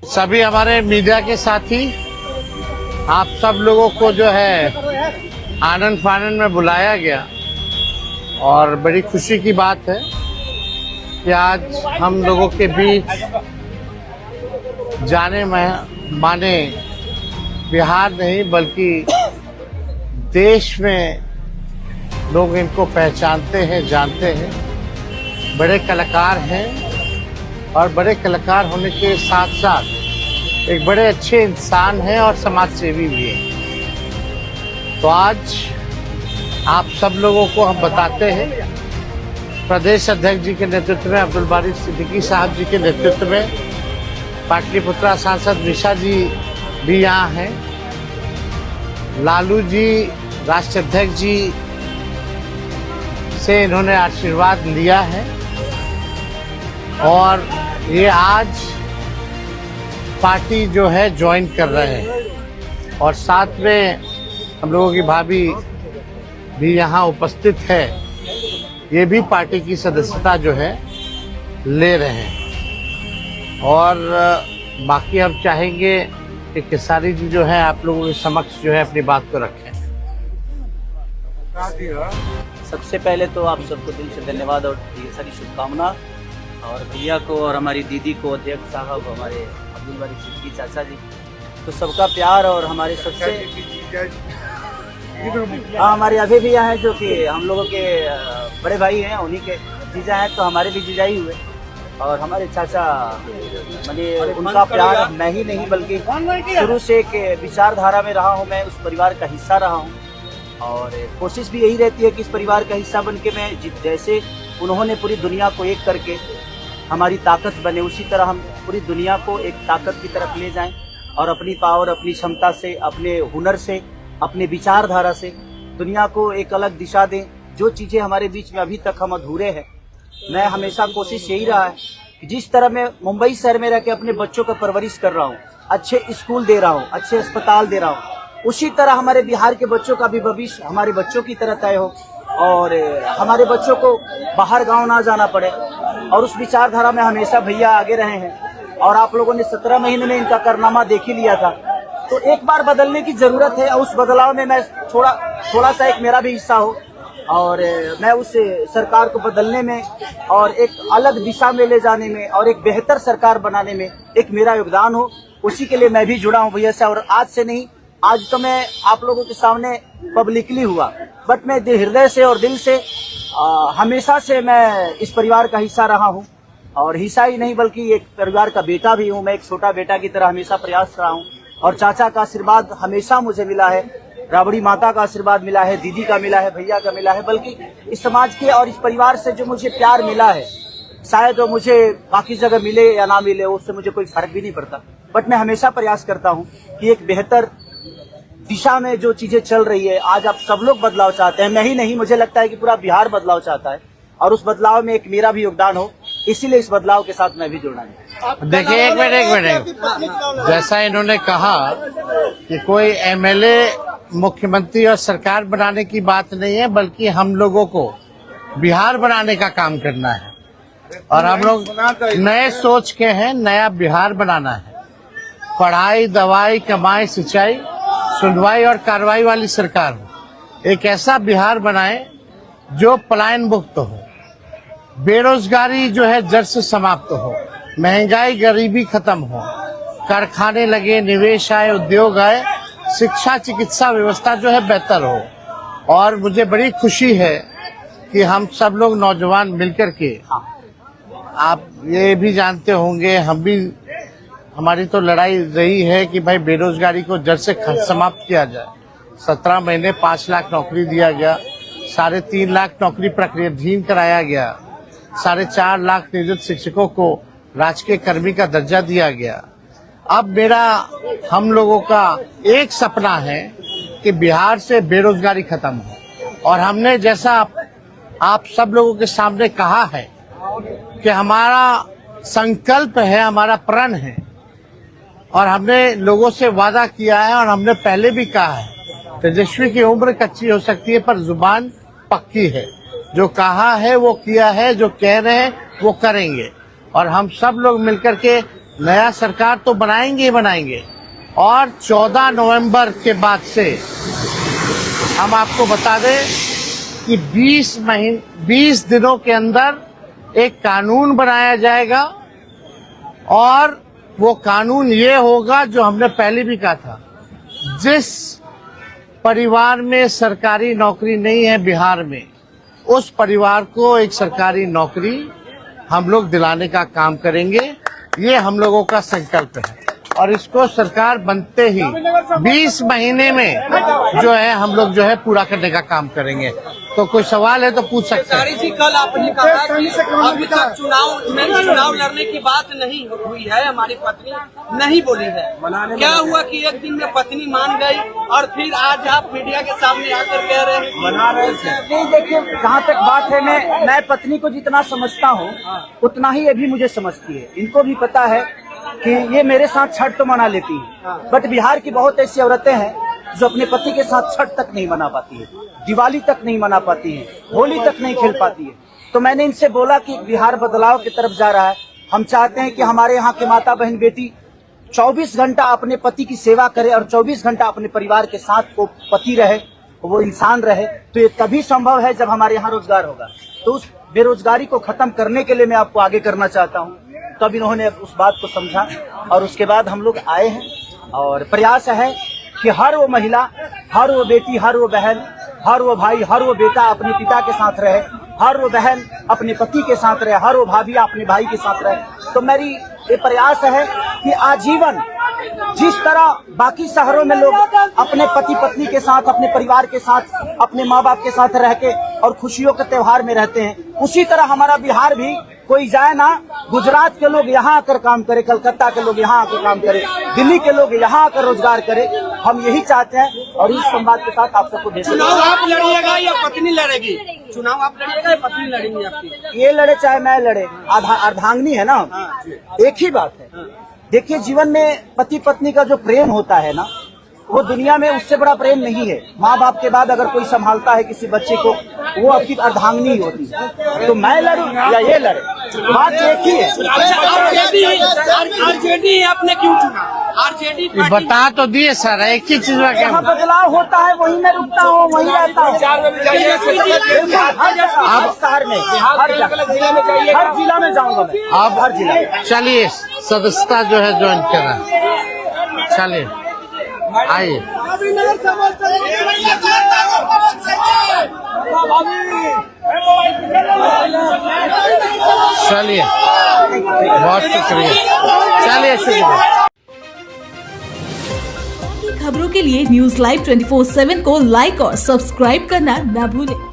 सभी हमारे मीडिया के साथी, आप सब लोगों को जो है आनंद फानंद में बुलाया गया और बड़ी खुशी की बात है कि आज हम लोगों के बीच जाने माने बिहार नहीं बल्कि देश में लोग इनको पहचानते हैं, जानते हैं। बड़े कलाकार हैं और बड़े कलाकार होने के साथ साथ एक बड़े अच्छे इंसान हैं और समाज सेवी भी हैं। तो आज आप सब लोगों को हम बताते हैं, प्रदेश अध्यक्ष जी के नेतृत्व में, अब्दुल बारी सिद्दीकी साहब जी के नेतृत्व में, पाटलिपुत्रा सांसद निशा जी भी यहाँ हैं, लालू जी राष्ट्रीय अध्यक्ष जी से इन्होंने आशीर्वाद लिया है और ये आज पार्टी जो है ज्वाइन कर रहे हैं और साथ में हम लोगों की भाभी भी यहाँ उपस्थित है, ये भी पार्टी की सदस्यता जो है ले रहे हैं। और बाकी हम चाहेंगे कि केसारी जी जो है आप लोगों के समक्ष जो है अपनी बात को रखें। सबसे पहले तो आप सबको दिल से धन्यवाद और ढेर सारी शुभकामना, और भैया को और हमारी दीदी को, अध्यक्ष साहब, हमारे अब्दुल बारी सिद्दीकी चाचा जी, तो सबका प्यार और हमारे सबसे हमारे अभी भैया हैं जो कि हम लोगों के बड़े भाई हैं, उन्हीं के जीजा हैं, तो हमारे भी जीजा ही हुए। और हमारे चाचा मैंने उनका प्यार मैं ही नहीं बल्कि शुरू से एक विचारधारा में रहा हूँ, मैं उस परिवार का हिस्सा रहा हूँ और कोशिश भी यही रहती है कि इस परिवार का हिस्सा बन के मैं जैसे उन्होंने पूरी दुनिया को एक करके हमारी ताकत बने, उसी तरह हम पूरी दुनिया को एक ताकत की तरफ ले जाएं और अपनी पावर, अपनी क्षमता से, अपने हुनर से, अपने विचारधारा से दुनिया को एक अलग दिशा दें। जो चीज़ें हमारे बीच में अभी तक हम अधूरे हैं, मैं हमेशा कोशिश यही रहा है कि जिस तरह मैं मुंबई शहर में रह के अपने बच्चों का परवरिश कर रहा हूँ, अच्छे स्कूल दे रहा हूँ, अच्छे अस्पताल दे रहा हूँ, उसी तरह हमारे बिहार के बच्चों का भी भविष्य हमारे बच्चों की तरह तय हो और हमारे बच्चों को बाहर गांव ना जाना पड़े। और उस विचारधारा में हमेशा भैया आगे रहे हैं और आप लोगों ने 17 महीने में इनका कारनामा देख ही लिया था। तो एक बार बदलने की जरूरत है और उस बदलाव में मैं थोड़ा सा एक मेरा भी हिस्सा हो और मैं उस सरकार को बदलने में और एक अलग दिशा में ले जाने में और एक बेहतर सरकार बनाने में एक मेरा योगदान हो, उसी के लिए मैं भी जुड़ा हूँ भैया से। और आज से नहीं, आज तो मैं आप लोगों के सामने पब्लिकली हुआ, बट मैं हृदय से और दिल से हमेशा से मैं इस परिवार का हिस्सा रहा हूँ और हिस्सा ही नहीं बल्कि एक परिवार का बेटा भी हूँ। मैं एक छोटा बेटा की तरह हमेशा प्रयास रहा हूँ और चाचा का आशीर्वाद हमेशा मुझे मिला है, राबड़ी माता का आशीर्वाद मिला है, दीदी का मिला है, भैया का मिला है, बल्कि इस समाज के और इस परिवार से जो मुझे प्यार मिला है, शायद वो मुझे बाकी जगह मिले या ना मिले, उससे मुझे कोई फर्क भी नहीं पड़ता। बट मैं हमेशा प्रयास करता हूँ कि एक बेहतर दिशा में जो चीजें चल रही है, आज आप सब लोग बदलाव चाहते हैं, मैं ही नहीं, मुझे लगता है कि पूरा बिहार बदलाव चाहता है और उस बदलाव में एक मेरा भी योगदान हो, इसीलिए इस बदलाव के साथ मैं भी जुड़ना है। देखिए एक मिनट, जैसा इन्होंने कहा कि कोई एमएलए, मुख्यमंत्री और सरकार बनाने की बात नहीं है बल्कि हम लोगों को बिहार बनाने का काम करना है और हम लोग नए सोच के हैं, नया बिहार बनाना है। पढ़ाई, दवाई, कमाई, सिंचाई, सुनवाई और कार्रवाई वाली सरकार हो। एक ऐसा बिहार बनाए जो पलायन मुक्त हो, बेरोजगारी जो है जड़ से समाप्त हो, महंगाई, गरीबी खत्म हो, कारखाने लगे, निवेश आए, उद्योग आए, शिक्षा, चिकित्सा व्यवस्था जो है बेहतर हो। और मुझे बड़ी खुशी है कि हम सब लोग नौजवान मिलकर के, आप ये भी जानते होंगे, हम भी, हमारी तो लड़ाई रही है कि भाई बेरोजगारी को जड़ से समाप्त किया जाए। 17 महीने 5 लाख नौकरी दिया गया, 3.5 लाख नौकरी प्रक्रियाधीन कराया गया, 4.5 लाख नियोजित शिक्षकों को राजकीय कर्मी का दर्जा दिया गया। अब मेरा, हम लोगों का एक सपना है कि बिहार से बेरोजगारी खत्म हो और हमने जैसा आप सब लोगों के सामने कहा है कि हमारा संकल्प है, हमारा प्रण है और हमने लोगों से वादा किया है और हमने पहले भी कहा है, तेजस्वी की उम्र कच्ची हो सकती है पर जुबान पक्की है। जो कहा है वो किया है, जो कह रहे हैं वो करेंगे और हम सब लोग मिलकर के नया सरकार तो बनाएंगे ही बनाएंगे। और 14 नवंबर के बाद से हम आपको बता दें कि 20 दिनों के अंदर एक कानून बनाया जाएगा और वो कानून ये होगा जो हमने पहले भी कहा था, जिस परिवार में सरकारी नौकरी नहीं है बिहार में, उस परिवार को एक सरकारी नौकरी हम लोग दिलाने का काम करेंगे। ये हम लोगों का संकल्प है और इसको सरकार बनते ही 20 महीने में जो है हम लोग जो है पूरा करने का काम करेंगे। तो कोई सवाल है तो पूछ सकते हैं। जी, कल आपने कहा कि अभी तक चुनाव लड़ने की बात नहीं हुई है, हमारी पत्नी नहीं बोली है। क्या हुआ कि एक दिन में पत्नी मान गई और फिर आज आप मीडिया के सामने आकर कह रहे हैं मना रहे थे? नहीं, देखिए, जहाँ तक बात है, मैं पत्नी को जितना समझता हूँ उतना ही ये भी मुझे समझती है। इनको भी पता है कि ये मेरे साथ छठ तो मना लेती है, बट बिहार की बहुत ऐसी औरतें हैं जो अपने पति के साथ छठ तक नहीं मना पाती है, दिवाली तक नहीं मना पाती है, होली तक नहीं खेल पाती है। तो मैंने इनसे बोला कि बिहार बदलाव की तरफ जा रहा है। हम चाहते हैं कि हमारे यहाँ के माता बहन बेटी 24 घंटा अपने पति की सेवा करे और 24 घंटा अपने परिवार के साथ वो पति रहे, वो इंसान रहे। तो ये तभी संभव है जब हमारे यहाँ रोजगार होगा। तो उस बेरोजगारी को खत्म करने के लिए मैं आपको आगे करना चाहता हूँ। तब इन्होंने उस बात को समझा और उसके बाद हम लोग आए हैं और प्रयास है कि हर वो महिला, हर वो बेटी, हर वो बहन, हर वो भाई, हर वो बेटा अपने पिता के साथ रहे, हर वो बहन अपने पति के साथ रहे, हर वो भाभी अपने भाई के साथ रहे। तो मेरी ये प्रयास है कि आजीवन जिस तरह बाकी शहरों में लोग अपने पति पत्नी के साथ, अपने परिवार के साथ, अपने माँ बाप के साथ रह के और खुशियों के त्योहार में रहते हैं, उसी तरह हमारा बिहार भी कोई जाए ना, गुजरात के लोग यहाँ आकर काम करे, कलकत्ता के लोग यहाँ आकर काम करे, दिल्ली के लोग यहाँ आकर रोजगार करे। हम यही चाहते हैं और इस संवाद के साथ आप सबको देते हैं। चुनाव आप लड़िएगा या पत्नी लड़ेगी? चुनाव आप लड़िएगा या पत्नी लड़ेंगी आपकी? ये लड़े चाहे मैं लड़े, अर्धांगिनी है ना, एक ही बात है। देखिए, जीवन में पति पत्नी का जो प्रेम होता है ना, वो दुनिया में उससे बड़ा प्रेम नहीं है। माँ बाप के बाद अगर कोई संभालता है किसी बच्चे को, वो आपकी अर्धांगिनी ही होती है। तो मैं लड़ूं या ये लड़े, बात एक ही है। आरजेडी आपने क्यों चुना? आरजेडी बता तो दिए सर, एक ही चीज में जहाँ बदलाव होता है वहीं मैं रुकता हूँ, वहीं रहता हूँ। अब शहर में, हर जिला में जाऊंगा मैं। आप हर जिला में चलिए, सदस्यता जो है ज्वाइन करा, चलिए आइए। चलिए, बहुत शुक्रिया, चलिए शुक्रिया। खबरों के लिए न्यूज लाइव 24/7 को लाइक और सब्सक्राइब करना न भूलें।